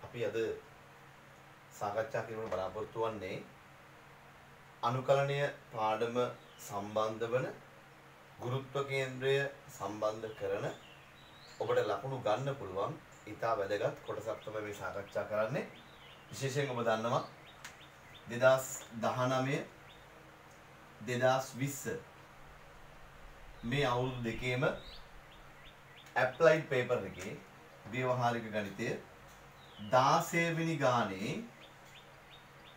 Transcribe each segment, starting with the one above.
අපි අද සාකච්ඡා කිරීමට බලාපොරොත්තු වෙන්නේ අනුකලනය පාඩම සම්බන්ධ වන ගුරුත්ව කේන්ද්‍රය සම්බන්ධ කරන ඔබට ලකුණු ගන්න පුළුවන් ඉතා වැදගත් කොටසක් තමයි මේ සාකච්ඡා කරන්නේ. විශේෂයෙන් ඔබ දන්නවා 2019 2020 මේ අවුරුදු දෙකේම ඇප්ලයිඩ් පේපර් එකේ ව්‍යවහාරික ගණිතය 16 වෙනි ගානේ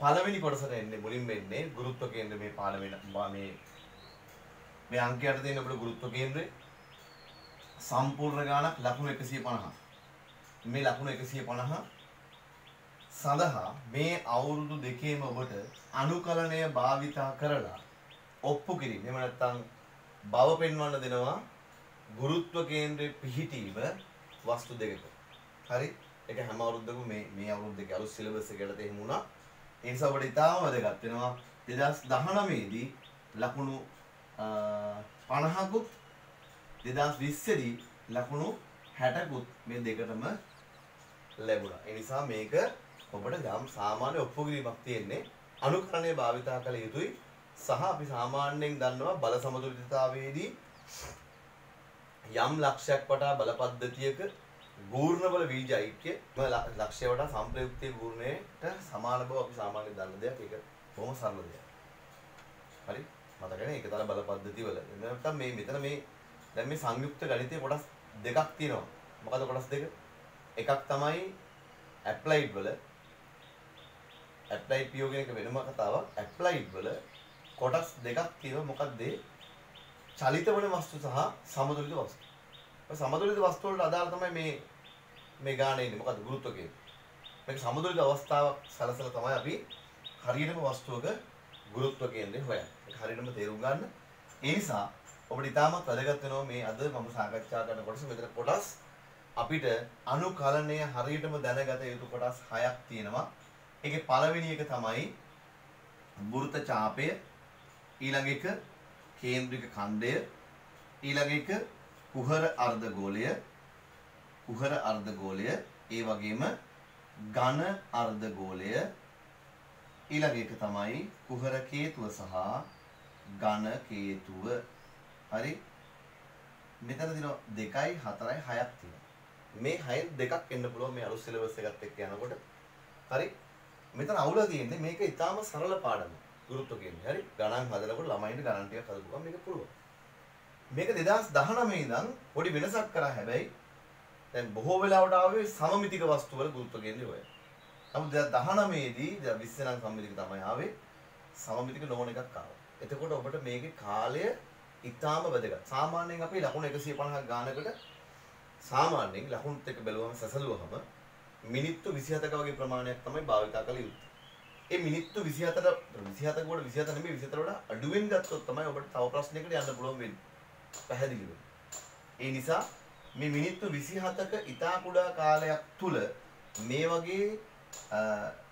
පළවෙනි කොටසට එන්නේ මුලින්ම එන්නේ ගුරුත්ව කේන්ද්‍ර මේ පාඩමේ මේ අංකයට තියෙන අපේ ගුරුත්ව කේන්ද්‍රය සම්පූර්ණ ගානක් ලකුණු 150. මේ ලකුණු 150 සඳහා මේ අවුරුදු දෙකේම ඔබට අනුකලනය භාවිතා කරලා ඔප්පු කිරීම. එහෙම නැත්නම් බව පෙන්වන්න දෙනවා ගුරුත්ව කේන්ද්‍රයේ පිහිටීම වස්තු දෙකක. හරි? ඒක හැම අවුරුද්දකම මේ අවුරුද්ද දෙක අලුත් සිලබස් එකකට එහෙම වුණා. ඒ නිසා ඔබට ඉතාම වැදගත් වෙනවා 2019 දී ලකුණු 50කුත් 2020 දී ලකුණු 60කුත් මේ දෙකටම ලැබුණා. ඒ නිසා මේක ඔබට ගම් සාමාන්‍ය ඔප්පු කිරීමක් තියෙන්නේ අනුකරණය භාවිතා කළ යුතුයි. සහ අපි සාමාන්‍යයෙන් දන්නවා බල සමතුලිතතාවයේදී යම් ලක්ෂයක් වටා බල පද්ධතියක ගූර්ණ බල බීජ ඓක්‍ය ලක්ෂය වටා සම්ප්‍රයුක්තයේ ගූර්ණයට සමාන බව අපි සාමාන්‍යයෙන් දන්න දෙයක්. ඒක බොහොම සරල දෙයක්. හරි? මතකනේ ඒකතර බල පද්ධතිවල. නැත්නම් මෙතන දැන් මේ සංයුක්ත ගණිතයේ කොටස් දෙකක් තියෙනවා. මොකද කොටස් දෙක? එකක් තමයි ඇප්ලයිඩ් වල ඇප්ලයිඩ් PO කියන එක වෙනම කතාවක්. ඇප්ලයිඩ් වල කොටස් දෙකක් තියෙනවා. මොකක්ද ඒ? චලිත වන වස්තු සහ සමතුලිත වස්තු. ඔය සමතුලිත වස්තු වලට අදාළ තමයි මේ ගානේ ඉන්නේ. මොකද්ද? ගුරුත්ව කේන්ද්‍රය. මේක සමතුලිත අවස්ථාවක් සැලසලා තමයි අපි හරියටම වස්තුවක ගුරුත්ව කේන්ද්‍රය හොයන්නේ. ඒක හරියටම තේරුම් ගන්න. ඒ නිසා ඔබට ඉතාමත් වැදගත් වෙනවා මේ අද මම සාකච්ඡා කරන කොටස. මෙතන කොටස් අපිට අනුකලනය හරියටම දැනගත යුතු කොටස් 6ක් තියෙනවා. ඒකේ පළවෙනි එක තමයි වෘත්ත ඡාපය, ඊළඟ එක කේන්ද්‍රික ඛණ්ඩය, ඊළඟ එක කුහර අර්ධගෝලය, ඒ වගේම ඝන අර්ධගෝලය, ඊළඟ එක තමයි කුහර කේතුව සහ ඝන කේතුව. හරි? මෙතන දිනවා 2යි 4යි 6ක් තියෙනවා. මේ 6 දෙකක් එන්න පුළුවන් මේ අලුත් සිලබස් එකත් එක්ක යනකොට. හරි? මෙතන අවුල තියෙන්නේ මේක ඊටාම සරල පාඩමක්. ගුරුත්ව කේන්ද්‍රය. හරි? ගණන් හදනකොට ළමයින්ට ගණන් ටිකක් හදපුවා මේක පුළුවන්. මේක 2019 ඉඳන් පොඩි වෙනසක් කරා. හැබැයි දැන් බොහෝ වෙලාවට ආවේ සමමිතික වස්තු වල ගුරුත්ව කේන්ද්‍රය හොයන. නමුත් 2019 දී 20 නම් සමමිතික තමයි ආවේ. සමමිතික නොවන එකක් ආවා. එතකොට ඔබට මේකේ කාලය ඉතාම වැදගත්. සාමාන්‍යයෙන් අපි ලකුණු 150ක් ගානකට සාමාන්‍යයෙන් ලකුණුත් එක්ක බැලුවම සැසලුවහම මිනිත්තු 27ක වගේ ප්‍රමාණයක් තමයි භාවිතා කළ යුත්තේ. ඒ මිනිත්තු 27ක නෙමෙයි 24 වඩා අඩුවෙන් ගත්තොත් තමයි ඔබට තව ප්‍රශ්නයකට යන්න පුළුවන් වෙන්නේ. පැහැදිලිද? ඒ නිසා මේ මිනිත්තු 27ක ඉතා කුඩා කාලයක් තුල මේ වගේ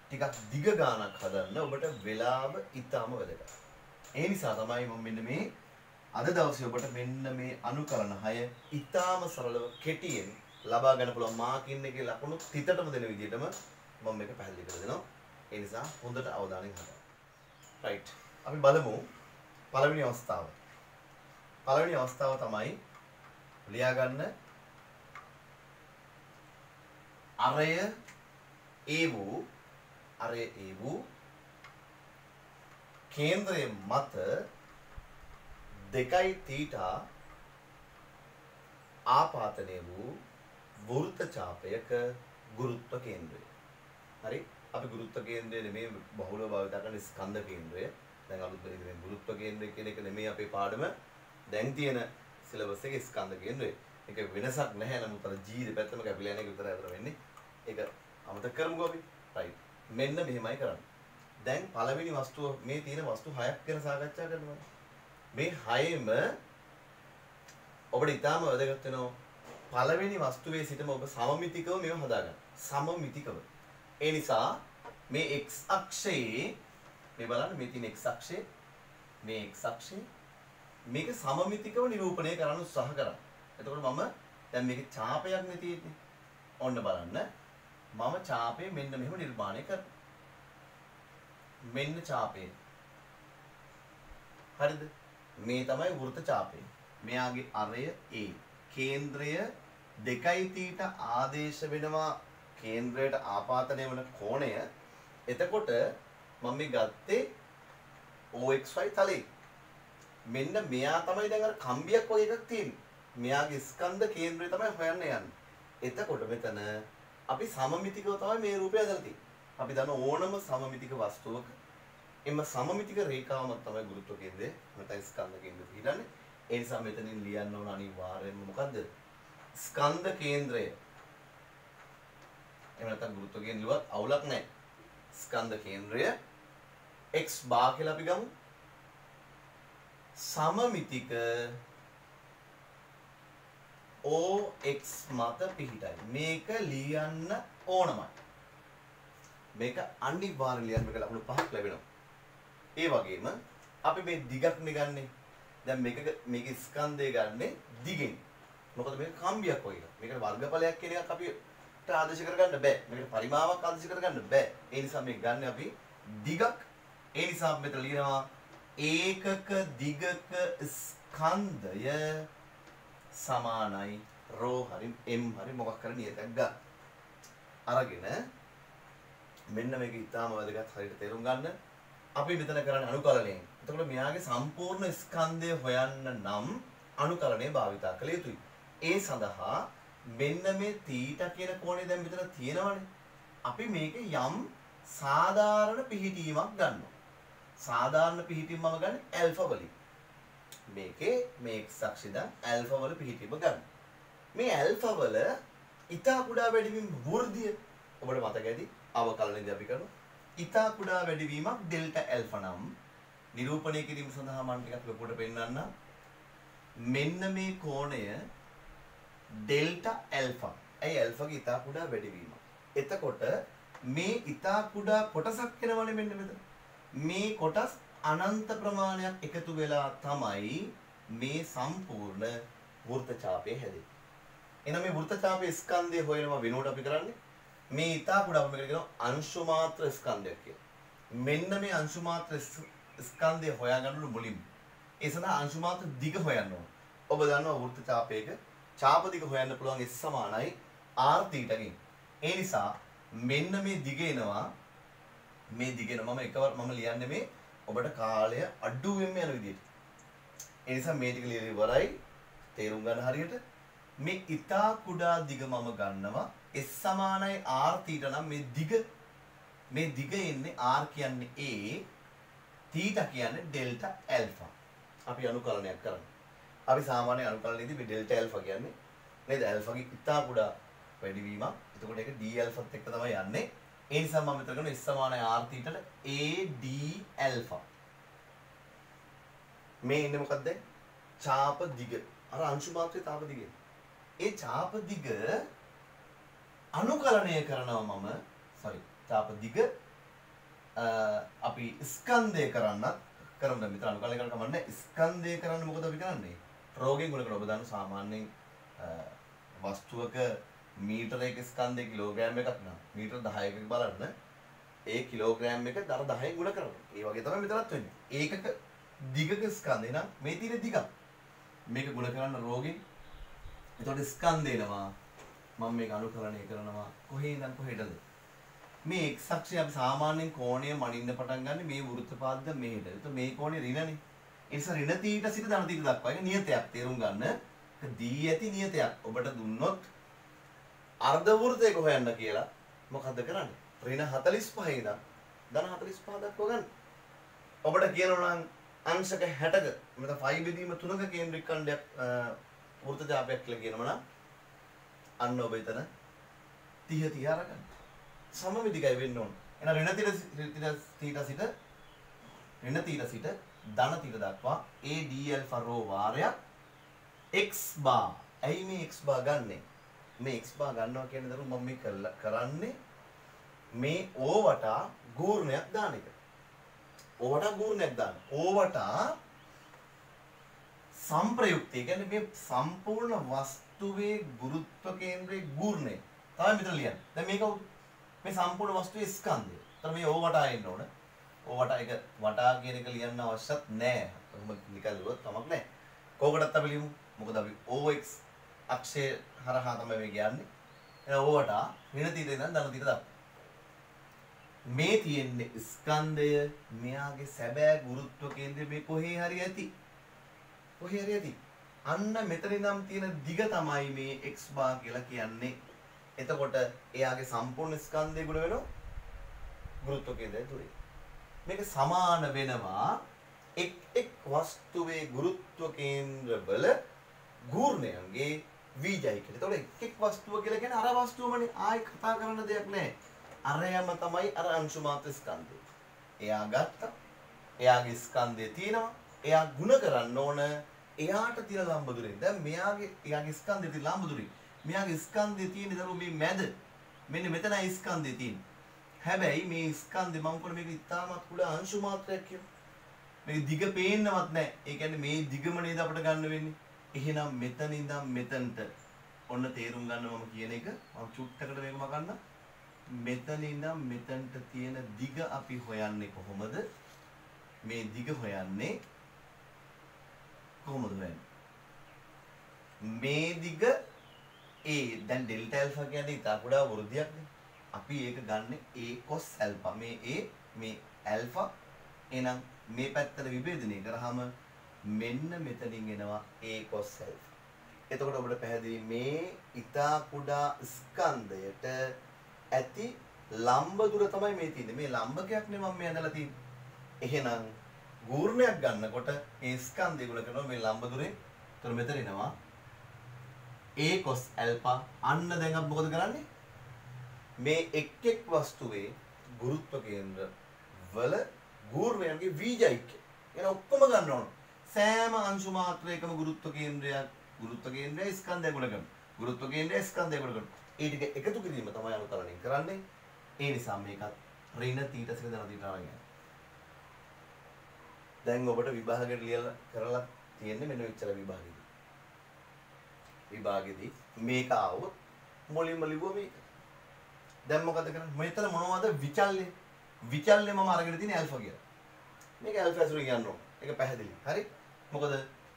ටිකක් දිග ගානක් හදන්න ඔබට වෙලාව ඉතාම වැදගත්. ඒ නිසා තමයි මම මෙන්න මේ අද දවසේ ඔබට මෙන්න මේ අනුකරණ 6 ඉතාම සරලව කෙටියෙන් ලබා ගන්න පුළුවන් මාකින් එකේ ලකුණු තිතටම දෙන විදිහටම මම මේක පැහැදිලි කරලා දෙනවා. ඒ නිසා හොඳට අවධානයෙන් අහන්න. රයිට්. අපි බලමු පළවෙනි අවස්ථාව. පළවෙනි අවස්ථාව තමයි ලියා ගන්න අරය ඒ වූ කේන්ද්‍රයේ මත 2 තීටා ආපාතනය වූ වෘත්ත ඡාපයක ගුරුත්ව කේන්ද්‍රය. හරි? අපි ගුරුත්ව කේන්ද්‍රය නෙමෙයි බහුලව භාවිත කරන ස්කන්ධ කේන්ද්‍රය. දැන් අලුත් වෙන ගුරුත්ව කේන්ද්‍රය කියන එක නෙමෙයි අපේ පාඩම. දැන් තියෙන සිලබස් එකේ ස්කන්ධ කේන්ද්‍රය. ඒක වෙනසක් නැහැ. නමුත් අර G දෙපැත්තම කැපිලා යන එක විතරයි අතර වෙන්නේ. ඒක අමතක කරමුකෝ අපි. රයිට්. මෙන්න මෙහෙමයි කරන්නේ. දැන් පළවෙනි වස්තුව මේ තියෙන වස්තු 6ක් ගැන සාකච්ඡා කරනවා. මේ 6ෙම ඔබට ඉතාම වැදගත් වෙනවා. පළවෙනි වස්තුවේ සිටම ඔබ සමමිතිකව මේව හදාගන්න. සමමිතිකව. ඒ නිසා මේ x අක්ෂයේ මේ බලන්න මේ තියෙන x අක්ෂය මේ x අක්ෂය මේක සමමිතිකව නිරූපණය කරන්න උත්සාහ කරා. එතකොට මම දැන් මේකේ ඡාපයක් නේ තියෙන්නේ. ඔන්න බලන්න. මම ඡාපය මෙන්න මෙහෙම නිර්මාණය කරනවා. මෙන්න ඡාපය. හරිද? මේ තමයි වෘත්ත ඡාපය. මෙයාගේ අරය A. කේන්ද්‍රය 2θ ආදේශ වෙනවා කේන්ද්‍රයට ආපාතනය වන කෝණය. එතකොට මම මේ ගත්තේ OXY තලයේ. මෙන්න මෙයා තමයි දැන් අර කම්බියක් වගේ එකක් තියෙන්නේ. මෙයාගේ ස්කන්ධ කේන්ද්‍රය තමයි හොයන්න යන්නේ. එතකොට මෙතන අපි සමමිතිකව තමයි මේ රූපය හදලා තියෙන්නේ. අපි දන්න ඕනම සමමිතික වස්තුවක එම සමමිතික රේඛාවම තමයි ගුරුත්ව කේන්ද්‍රය නැත්නම් ස්කන්ධ කේන්ද්‍රය පිළිගන්නේ. ඒ නිසා මෙතනින් ලියන්න ඕන අනිවාර්යයෙන්ම මොකද්ද? ස්කන්ධ කේන්ද්‍රය. එහෙම නැත්නම් ගුරුත්ව කේන්ද්‍රයවත් අවුලක් නැහැ. ස්කන්ධ කේන්ද්‍රය x බා කියලා අපි ගමු. සමමිතික OX මත පිහිටයි. මේක ලියන්න ඕනමයි. මේක අනිවාර්යයෙන් ලියන්න මේක ලකුණු 5ක් ලැබෙනවා. ඒ වගේම අපි මේ දිගක් නෙගන්නේ. දැන් මේක ස්කන්ධය ගන්නෙ දිගෙන්. මොකද මේක කම්බියක් වගේ එකක්. මේකට වර්ගඵලයක් කියන එකක් අපිට ආදේශ කරගන්න බෑ. මේකට පරිමාවක් ආදේශ කරගන්න බෑ. ඒ නිසා මේක ගන්න අපි දිගක්. ඒ නිසා අපි මෙතන ලියනවා ඒකක දිගක ස්කන්ධය සමානයි රෝ හරි m හරි මොකක් කර නියතයක් ගන්න. අරගෙන මෙන්න මේක ඉතාම වැදගත් හරියට තේරුම් ගන්න. අපි මෙතන කරන්නේ අනුකලනයෙන්. එතකොට මෙයාගේ සම්පූර්ණ ස්කන්ධය හොයන්න නම් අනුකලනය භාවිතා කළ යුතුයි. ඒ සඳහා මෙන්න මේ θ කියන කෝණය දැන් මෙතන තියෙනවනේ. අපි මේක යම් සාධාරණ පිහිටීමක් ගන්නවා. සාධාරණ පිහිටීම මම ගන්න ඇල්ෆා වලින්. මේකේ මේ x අක්ෂිය ඇල්ෆා වල පිහිටීම ගන්න. මේ ඇල්ෆා වල ඉතා කුඩා වැඩිවීම වෘද්ධිය ඔබට මතක ඇති අවකලනයේදී අපි කරනවා. ඉතා කුඩා වැඩිවීමක් ඩෙල්ටා ඇල්ෆා නම් නිරූපණය කිරීම සඳහා මම ටිකක් ලොකුට පෙන්නන්න. මෙන්න මේ කෝණය ඩෙල්ටා ඇල්ෆා. ඇයි ඇල්ෆාගේ ඉතා කුඩා වැඩිවීම. එතකොට මේ ඉතා කුඩා කොටසක් වෙනවනේ මෙන්න මෙතන. මේ කොටස් අනන්ත ප්‍රමාණයක් එකතු වෙලා තමයි මේ සම්පූර්ණ වෘත්ත ඡාපය හැදෙන්නේ. එහෙනම් මේ වෘත්ත ඡාපයේ ස්කන්ධය හොයනවා වෙනුවට අපි කරන්නේ මේ ඉතා කුඩා අපි මේකට කියනවා අංශු මාත්‍ර ස්කන්ධයක් කියලා. මෙන්න මේ අංශු මාත්‍ර ස්කන්ධය හොයාගන්න මුලින්ම ඒ සඳහා අංශු මාත්‍ර දිග හොයන්න ඕන. ඔබ දන්නවා වෘත්ත ඡාපයක ඡාප දිග හොයන්න පුළුවන් S සමානයි R θ ගෙන්. ඒ නිසා මෙන්න මේ දිග එනවා මේ දිගන මම ලියන්නේ මේ ඔබට කාලය අඩුවෙන්ම යන විදිහට. ඒ නිසා මේ ටික ලියලා ඉවරයි. තේරුම් ගන්න හරියට මේ ඉතා කුඩා දිග මම ගන්නවා S සමානයි R θ නම් මේ දිග එන්නේ R කියන්නේ A θ කියන්නේ ඩෙල්ටා ඇල්ෆා. අපි අනුකලනයක් කරනවා. අපි සාමාන්‍ය අනුකලනයේදී මේ ඩෙල්ටා ඇල්ෆා කියන්නේ නේද ඇල්ෆාගේ ඉතා කුඩා වැඩිවීමක්. එතකොට ඒක D ඇල්ෆාත් එක්ක තමයි යන්නේ. ඒ නිසා මම මෙතන කරන S සමානයි R θ ට AD ඇල්ෆා. මේ ඉන්නේ මොකක්ද? ඡාප දිග. අර අංශු මාත්‍රයේ ඡාප දිග. ඒ ඡාප දිග අනුකලනය කරනවා මම ඡාප දිග අපි ස්කන්ධය කරන්නත් කරමු. මෙතන අනුකලනය කරන්න කමන්නේ. ස්කන්ධය කරන්න මොකද අපි කරන්නේ? රෝගෙන් ගුණ කරන ඔබ දන්න සාමාන්‍යයෙන් වස්තුවක මීටරයක ස්කන්ධය කිලෝග්‍රෑම් එකක් නම් මීටර 10ක බලන්න ඒ කිලෝග්‍රෑම් එක දර 10න් ගුණ කරනවා. ඒ වගේ තමයි මෙතනත් වෙන්නේ. ඒකක දිගක ස්කන්ධය නම් මේ තියෙන දිගක්. මේක ගුණ කරන්න රෝගෙන්. එතකොට ස්කන්ධය එනවා. මම මේක අනුකලනය කරනවා කොහේ ඉඳන් කොහෙටද? මේ x අක්ෂය අපි සාමාන්‍යයෙන් කෝණය මනින්න පටන් ගන්න මේ වෘත්ත පාද මෙහෙට. එතකොට මේ කෝණය ඍණනේ. ඒ නිසා ඍණ තීට සිට ධන තීට දක්වා ඒක නියතයක් තේරුම් ගන්න. දී ඇති නියතයක් ඔබට දුන්නොත් අර්ධ වෘත්තයක හොයන්න කියලා මොකද්ද කරන්නේ? ඍණ 45 ඉඳන් ධන 45 දක්වා ගන්න. ඔබට කියනවා නම් අංශක 60ක මෙතන 5 බෙදීම 3ක කේන්ද්‍රික ඛණ්ඩයක් වෘත්ත ඡාපයක් කියලා කියනවා නම් අන්න ඔබ එතන 30 අරගන්න. සමමිතිකයි වෙන්න ඕන. එහෙනම් ඍණ තීට සිට ධන තීට දක්වා AD ඇල්ෆා රෝ වාරයක් x බාර්. ඇයි මේ x බාර් ගන්නෙ? මේ x බාර් ගන්නවා කියන දරුව මම මේ කරන්නේ මේ O වටා ගූර්ණයක් දාන එක. O වටා ගූර්ණයක් දාන. O වටා සම්ප්‍රයුක්තය කියන්නේ මේ සම්පූර්ණ වස්තුවේ ගුරුත්ව කේන්ද්‍රයේ ගූර්ණය. තමයි මෙතන ලියන්නේ. දැන් මේක මේ සම්පූර්ණ වස්තුවේ ස්කන්ධය. එතන මේ ඕ වටා එන්න ඕන. ඕ වටා එක වටා කියන එක ලියන්න අවශ්‍යත් නැහැ. කොහොම නිකන් ලියුවත් කමක් නැහැ. කෝකටත් අපි ලියමු. මොකද අපි OX අක්ෂය හරහා තමයි මේ කියන්නේ. එහෙනම් ඕ වටා ඍණ තීර ඉඳන් ධන තීර දක්වා. මේ තියෙන්නේ ස්කන්ධය මෙයාගේ සැබෑ ගුරුත්ව කේන්ද්‍රය මේ කොහේ හරි ඇති. කොහේ හරි ඇති. අන්න මෙතන ඉඳන් තියෙන දිග තමයි මේ x bar කියලා කියන්නේ. එතකොට එයාගේ සම්පූර්ණ ස්කන්ධය ගුණ වෙනවා ගුරුත්ව කේන්ද්‍රය තුලින්. මේක සමාන වෙනවා එක් වස්තුවේ ගුරුත්ව කේන්ද්‍රවල ගූර්ණයන්ගේ වීජයි කියලා. එතකොට එක් වස්තුව කියලා කියන්නේ අර වස්තුවමනේ. ආයි කතා කරන්න දෙයක් නැහැ. අරයම තමයි අර අංශු මාත්‍ර ස්කන්ධය. එයා ගත්තා. එයාගේ ස්කන්ධය තියෙනවා. එයා ಗುಣ කරන්න ඕන. එයාට තියෙන ලම්බදුරෙන්. දැන් එයාගේ ස්කන්ධය තියෙන ලම්බදුරෙන්. මෙයාගේ ස්කන්ධය තියෙන දරුවෝ මේ මැද. මෙන්න මෙතනයි ස්කන්ධය තියෙන්නේ. හැබැයි මේ ස්කන්ධය මම කියන මේක ඉතාමත් කුඩා අංශු මාත්‍රයක් කියලා. මේක දිග පේන්නවත් නැහැ. ඒ කියන්නේ මේ දිගම නේද අපිට ගන්න වෙන්නේ. එහෙනම් මෙතන ඉඳන් මෙතනට ඔන්න තේරුම් ගන්න මම කියන එක මම චුට්ටකට මේක මකන්න. මෙතන ඉඳන් මෙතනට තියෙන දිග අපි හොයන්නේ කොහොමද? මේ දිග හොයන්නේ කොහොමද හොයන්නේ? මේ දිග දැන් ඩෙල්ටා ඇල්ෆා කියන්නේ ඉතා කුඩා වෘද්ධියක්නේ. අපි ඒක ගන්න a cos ඇල්ෆා. මේ ඇල්ෆා එහෙනම් මේ පැත්තට විභේදනය කරාම මෙන්න මෙතනින් එනවා a cos ඇල්ෆා. එතකොට ඔබට පැහැදිලි මේ ඉතා කුඩා ස්කන්ධයට ඇති ලම්බ දුර තමයි මේ තියෙන්නේ. මේ ලම්බකයක් නේ මම මේ ඇඳලා තියෙන්නේ. එහෙනම් ගූර්ණයක් ගන්නකොට මේ ස්කන්ධය ගුණ කරනවා මේ ලම්බ දුරේ. එතකොට මෙතන එනවා a cos alpha. අන්න දැන් අපි මොකද කරන්නේ? මේ එක් වස්තුවේ ගුරුත්ව කේන්ද්‍ර වල ගූර්ණයන්ගේ වීජයික්‍ය. එන ඔක්කොම ගන්න ඕන. සෑම අංශු මාත්‍රයකම ගුරුත්ව කේන්ද්‍රය ස්කන්ධය ගුණ කරනවා. ගුරුත්ව කේන්ද්‍රය ස්කන්ධය ගුණ කරනවා. ඒ ටික එකතු කිරීම තමයි අනුකරණය කරන්නේ. ඒ නිසා මේකත් ඍණ තීට සිට ධන තීට අරගෙන. දැන් ඔබට විභාගයට ලියලා කරලා තියෙන්නේ මෙන්න මෙච්චර විභාගෙදී. විභාගෙදී මේක ආවොත් මුලින්ම ලිව්ව මේක. දැන් මොකද කරන්නේ? මෙතන මොනවද විචල්්‍ය? විචල්්‍ය මම අරගෙන තියෙන්නේ ඇල්ෆා කියලා. මේක ඇල්ෆා ඇසුරින් යන්න ඕන. ඒක පැහැදිලි. හරි? මොකද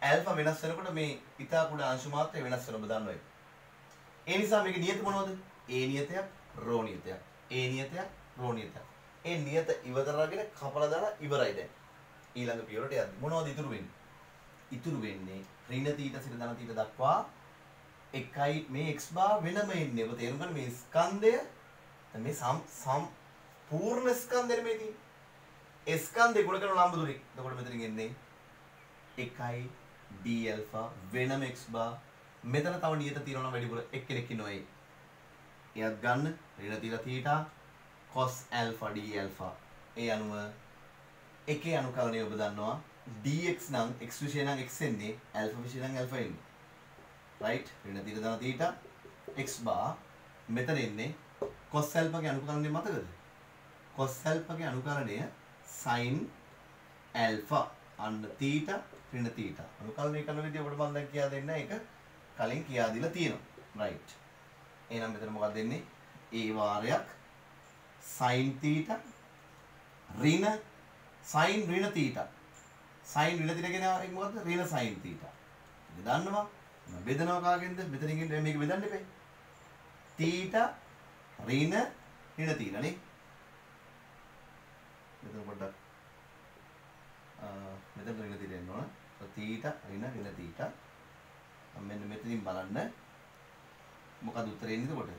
ඇල්ෆා වෙනස් වෙනකොට මේ ඊටා කුඩා අංශු මාත්‍රය වෙනස් වෙනවා දන්නවා ඒක. ඒ නිසා මේකේ නියත මොනවද? A නියතයක්, ρ නියතයක්. A නියතයක්, ρ නියතයක්. ඒ නියත ඉවතරගෙන කපලා දාලා ඉවරයි දැන්. ඊළඟ පියවරට යද්දි මොනවද ඉතුරු වෙන්නේ? ඉතුරු වෙන්නේ ඍණ තීට සිට ධන තීට දක්වා එකයි මේ x bar වෙනම එන්නේ. ඔබ තේරුම් ගන්න මේ ස්කන්ධය මේ සම්පූර්ණ ස්කන්ධෙ මේ තියෙන්නේ. ඒ ස්කන්ධේ ගුණ කරන ලම්බ දුරේ. එතකොට මෙතනින් එන්නේ එකයි d alpha වෙනම x bar. මෙතන තව නියත తీරනවා වැඩිපුර එක්කෙනෙක් ඉන්නවා ඒ. එයත් ගන්න ඍණ තීට θ cos alpha d alpha. ඒ අනුව එකේ අනුකලනය ඔබ දන්නවා dx නම් x විශේෂ නම් x එන්නේ alpha විශේෂ නම් alpha එන්නේ. right? ඍණ තීට ධන තීට x bar මෙතන එන්නේ cos alpha ගේ අනුකලනය මතකද? cos alpha ගේ අනුකලනය sin alpha අන්න තීට ඍණ තීට. අනුකලනය කරන විදිහ ඔබට මම දැන් කියා දෙන්න ඒක කලින් කියා දීලා තියෙනවා. right. එහෙනම් මෙතන මොකක්ද දෙන්නේ? a වාරයක් sin තීට ඍණ sin ඍණ තීට. sin ඍණ තීට කියන එක මොකද්ද? ඍණ sin තීට. ඉතින් දන්නවා මම බෙදනවා කාගෙන්ද? මෙතනින් ඉන්න මේක බෙදන්න එපේ. තීට ඍණ තීට නේ. මෙතන පොඩ්ඩක් මෙතන ඍණ තීට එන්න ඕන. තීට ඍණ තීට. මෙන්න මෙතනින් බලන්න මොකද උත්තරේ එන්නේ එතකොට?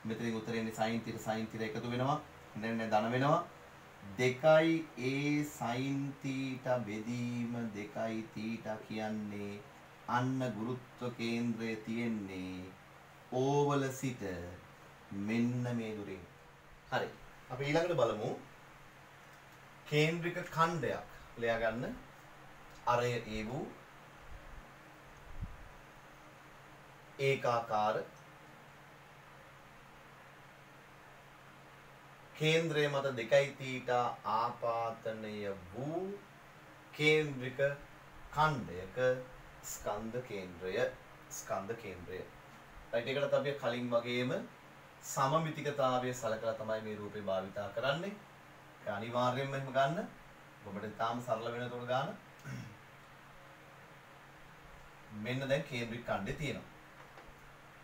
මෙතනින් උත්තරේ එන්නේ sin තීට එකතු වෙනවා. දැන් ධන වෙනවා. 2a sin තීට බෙදීම 2 තීට කියන්නේ අන්න ගුරුත්ව කේන්ද්‍රය තියෙන්නේ ඕවල සිට මෙන්න මේ දුරින්. හරි. අපි ඊළඟට බලමු කේන්ද්‍රික ඛණ්ඩයක් ලියා ගන්න. අරය ඒ වූ ඒකාකාර කේන්ද්‍රය මත 2 තීට ආපාතනය වූ කේන්ද්‍රික ඛණ්ඩයක ස්කන්ධ කේන්ද්‍රය. right, ඒකට අපි කලින් වගේම සමමිතිකතාවය සලකලා තමයි මේ රූපේ භාවිතා කරන්නේ. ඒක අනිවාර්යයෙන්ම එහෙම ගන්න. ඔබට තාම සරල වෙනතොට ගන්න. මෙන්න දැන් කේන්ද්‍රික ඛණ්ඩේ තියෙනවා.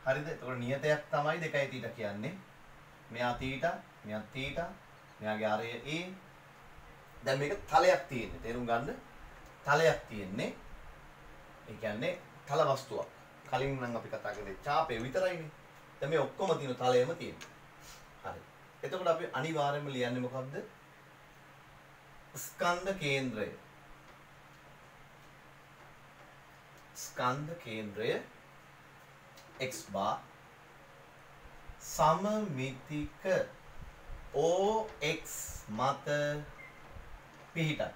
හරිද? එතකොට නියතයක් තමයි 2යි θ කියන්නේ. මෙයා θ, මෙයා θ, මෙයාගේ ආරය a. දැන් මේක තලයක් තියෙන්නේ. තේරුම් ගන්න. තලයක් තියෙන්නේ. ඒ කියන්නේ තල වස්තුවක්. කලින් නම් අපි කතා කරේ ඡාපය විතරයිනේ. දැන් මේ ඔක්කොම තියෙන තලයේම තියෙනවා. හරි. එතකොට අපි අනිවාර්යයෙන්ම ලියන්නේ මොකක්ද? ස්කන්ධ කේන්ද්‍රය. ස්කන්ධ කේන්ද්‍රය x bar සමමිතික OX මත පිහිටයි.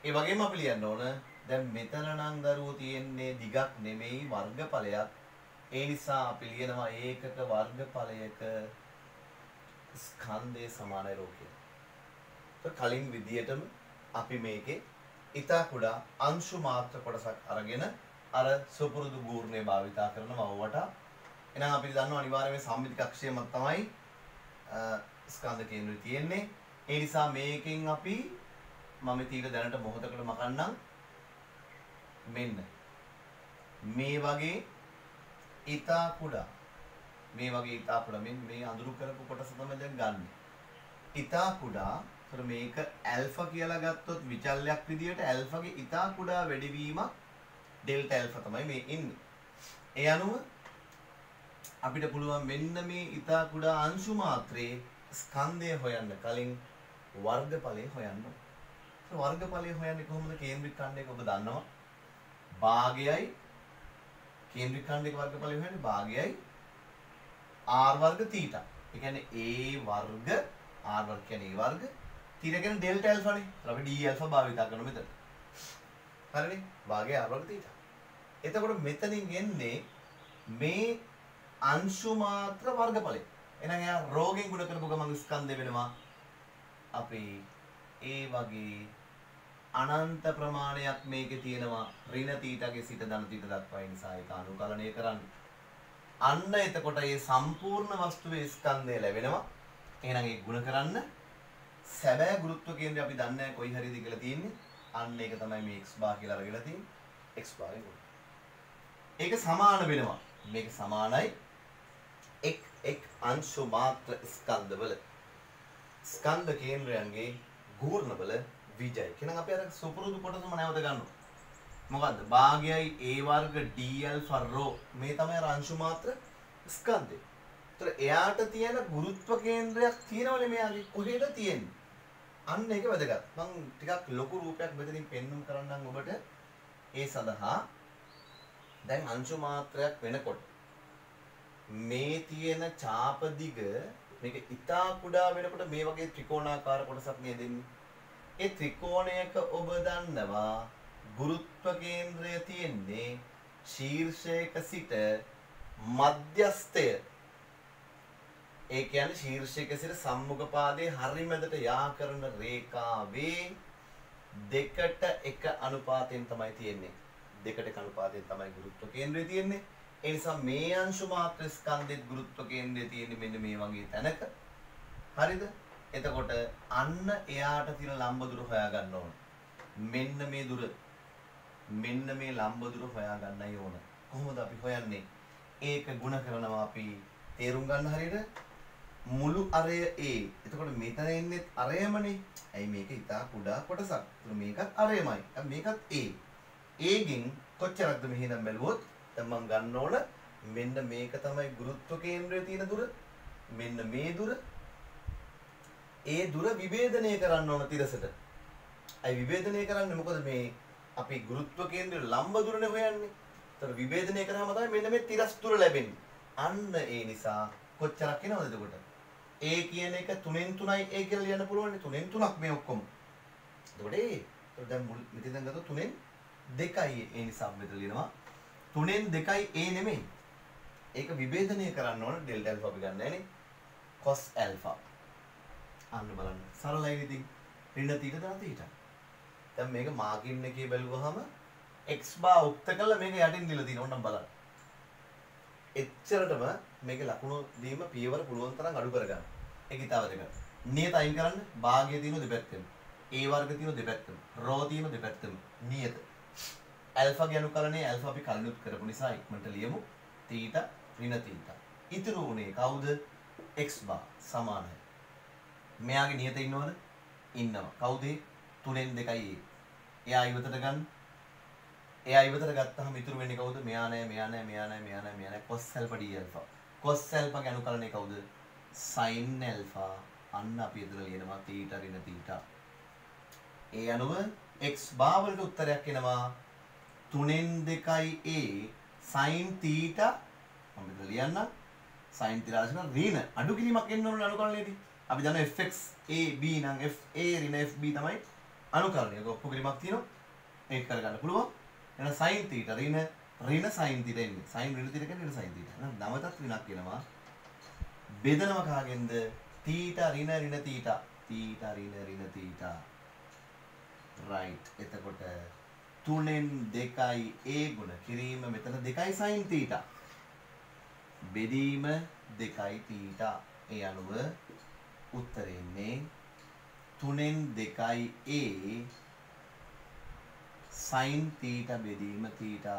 ඒ වගේම අපි ලියන්න ඕන දැන් මෙතන නම් දරුවෝ තියෙන්නේ දිගක් නෙමෙයි වර්ගඵලයක්. ඒ නිසා අපි ලියනවා ඒකක වර්ගඵලයක ස්කන්ධයේ සමානයි රෝ කියලා. කලින් විදියටම අපි මේකේ ඉතා කුඩා අංශු මාත්‍ර කොටසක් අරගෙන අර සුපුරුදු ගූර්ණය භාවිතා කරනවා වවට. එහෙනම් අපි දන්නවා අනිවාර්යයෙන්ම සම්මිතික අක්ෂයම තමයි ස්කන්ධ කේන්ද්‍රය තියෙන්නේ. ඒ නිසා මේකෙන් අපි මම තීර දැනට මොහොතකට මකන්නම්. මෙන්න මේ වගේ ඉතා කුඩා මේ අඳුරු කරපු කොටස තමයි දැන් ගන්න. ඉතා කුඩා තර මේක ඇල්ෆා කියලා ගත්තොත් විචල්යක් විදියට ඇල්ෆාගේ ඉතා කුඩා වැඩිවීමක් ඩෙල්ටා ඇල්ෆා තමයි මේ ඉන්නේ. ඒ අනුව අපිට පුළුවන් මෙන්න මේ ඉතා කුඩා අංශු මාත්‍රයේ ස්කන්ධය හොයන්න කලින් වර්ගඵලය හොයන්න. වර්ගඵලය හොයන්නේ කොහොමද? කේන්ද්‍රික ඛණ්ඩයක ඔබ දන්නවා. භාගයයි කේන්ද්‍රික ඛණ්ඩයක වර්ගඵලය හොයන්නේ භාගයයි r වර්ග θ. ඒ කියන්නේ a වර්ග r වර්ග කියන්නේ a වර්ග θ කියන්නේ ඩෙල්ටා ඇල්ෆා නේ. අපි d ඇල්ෆා භාවිත කරනවා මෙතන. හරිනේ? භාගය r වර්ග θ. එතකොට මෙතනින් එන්නේ මේ අංශු මාත්‍ර වර්ගඵලය. එහෙනම් එයා රෝගෙන් ගුණ කරපු ගමන් ස්කන්ධය වෙනවා අපි ඒ වගේ අනන්ත ප්‍රමාණයක් මේකේ තියෙනවා ඍණ θ සිට ධන θ දක්වා. ඒ නිසා ඒක අනුකලනය කරන්න. අන්න එතකොට මේ සම්පූර්ණ වස්තුවේ ස්කන්ධය ලැබෙනවා. එහෙනම් ඒක ගුණ කරන්න. සැබෑ ගුරුත්ව කේන්ද්‍රය අපි දන්නේ නැහැ කොයි හරියද කියලා තියෙන්නේ. අන්න ඒක තමයි මේ x bar කියලා අරගෙන තියෙන්නේ. x bar එක. ඒක සමාන වෙනවා. මේක සමානයි එක් අංශු මාත්‍ර ස්කන්ධවල ස්කන්ධ කේන්ද්‍රයන්ගේ ගූර්ණවල විජය. එහෙනම් අපි අර සුපුරුදු කොටසම නැවත ගන්නවා. මොකද්ද? භාගයයි a වර්ග d alpha rho මේ තමයි අර අංශු මාත්‍ර ස්කන්ධය. ඒතර එයාට තියෙන ගුරුත්ව කේන්ද්‍රයක් තියෙනවනේ මෙයාගේ. කොහෙද තියෙන්නේ? අන්න ඒක වැදගත්. මම ටිකක් ලොකු රූපයක් මෙතනින් පෙන්වන්න කරන්නම් ඔබට. ඒ සඳහා දැන් අංශු මාත්‍රයක් වෙනකොට මේ තියෙන ඡාප දිග මේක ඉතා කුඩා වෙනකොට මේ වගේ ත්‍රිකෝණාකාර කොටසක් නේද එන්නේ. ඒ ත්‍රිකෝණයක ඔබ දන්නවා ගුරුත්ව කේන්ද්‍රය තියෙන්නේ ශීර්ෂයක සිට මධ්‍යස්ථය. ඒ කියන්නේ ශීර්ෂයක සිට සම්මුඛ පාදයේ හරි මැදට යා කරන රේඛාවේ දෙකට එක අනුපාතයෙන් තමයි තියෙන්නේ. දෙකට එක අනුපාතයෙන් තමයි ගුරුත්ව කේන්ද්‍රය තියෙන්නේ. ඒ නිසා මේ අංශු මාත්‍ර ස්කන්ධෙත් ගුරුත්ව කේන්ද්‍රය තියෙන්නේ මෙන්න මේ වගේ තැනක. හරිද? එතකොට අන්න එයාට තියෙන ලම්බ දුර හොයා ගන්න ඕන. මෙන්න මේ දුර. මෙන්න මේ ලම්බ දුර හොයා ගන්නයි ඕන. කොහොමද අපි හොයන්නේ? ඒක ಗುಣ කරනවා අපි තේරුම් ගන්න හරියට මුළු අරය A. එතකොට මෙතන ඉන්නේ අරයමනේ. ඇයි මේක ඉතා කුඩා කොටසක්. ඒතර මේකත් අරයමයි. මේකත් A. A ගෙන් කොච්චරක්ද මෙහෙනම් බැලුවොත් දැන් මම ගන්න ඕන මෙන්න මේක තමයි ගුරුත්ව කේන්ද්‍රයේ තියෙන දුර. මෙන්න මේ දුර. ඒ දුර විභේදනය කරන්න ඕන තිරසට. අයි විභේදනය කරන්නේ මොකද මේ අපි ගුරුත්ව කේන්ද්‍රයේ ලම්බ දුරනේ හොයන්නේ. ඒතර විභේදනය කරාම තමයි මෙන්න මේ තිරස් දුර ලැබෙන්නේ. අන්න ඒ නිසා කොච්චරක් එනවද එතකොට? A කියන එක 3න් 3යි A කියලා ලියන්න පුළුවන් නේ. 3න් 3ක් මේ ඔක්කොම. එතකොට දැන් මෙතෙන් දැන් ගත්තොත් 3න් 2යි ඒ නිසා මෙතන ලියනවා 3න් 2යි A නෙමෙයි. ඒක විභේදනය කරන්න ඕන ඩෙල්ටා ඇල්ෆා අපි ගන්න නෑනේ. cos alpha. අන්න බලන්න. සරලයි ඉතින්. ඍණ θ ධන θ. දැන් මේක මාකින් එකේ බැලුවහම x බා උක්ත කළා මේක යටින් දීලා තියෙනවා. ඕනම් බලන්න. එච්චරටම මේකේ ලකුණු දීම පියවර පුළුවන් තරම් අඩු කරගන්න. ඒක ඉතාල වැදගත්. නියත අයින් කරන්න. භාගයේ තියෙන දෙපැත්තෙම. A වර්ග තියෙන දෙපැත්තෙම. රෝ තියෙන දෙපැත්තෙම. නියත. ඇල්ෆා ගේ අනුකලනයේ ඇල්ෆා අපි කලිනුත් කරපු නිසා ඉක්මනට ලියමු. තීටා ඍණ තීටා. ඉතුරු උනේ කවුද? x bar සමානයි. මෙයාගේ නියත ඉන්නවද? ඉන්නවා. කවුද? 3න් 2යි a. එයා ඉවතට ගන්න. එයා ඉවතට ගත්තාම ඉතුරු වෙන්නේ කවුද? මෙයා නෑ, මෙයා නෑ, මෙයා නෑ, මෙයා නෑ, මෙයා නෑ. cos alpha d alpha. cos alpha ගේ අනුකලනය කවුද? sin alpha. අන්න අපි එතන ලියනවා තීටා ඍණ තීටා. ඒ අනුව x bar වලට උත්තරයක් එනවා 3න් 2යි a sin theta. මම මෙතන ලියන්න. sin theta ඍණ අඩු කිරීමක් එන්න ඕන අනුකලනයේදී. අපි දන්නවා fx a b නම් fa ඍණ fb තමයි අනුකලනය. ඒක ඔප්පු කිරීමක් තියෙනවා. ඒක කරගන්න පුළුවන්. එහෙනම් sin theta ඍණ sin theta එන්නේ. sin ඍණ theta කියන්නේ ඍණ sin theta. එහෙනම් නවතත් ඍණක් එනවා. බෙදනවා කාගෙන්ද? theta ඍණ theta. theta ඍණ theta. right. එතකොට 3න් 2යි a ගුණ කිරීම මෙතන 2යි sin theta. බෙදීම 2යි theta. ඒ අනුව උත්තරේ එන්නේ 3න් 2යි a sin theta බෙදීම theta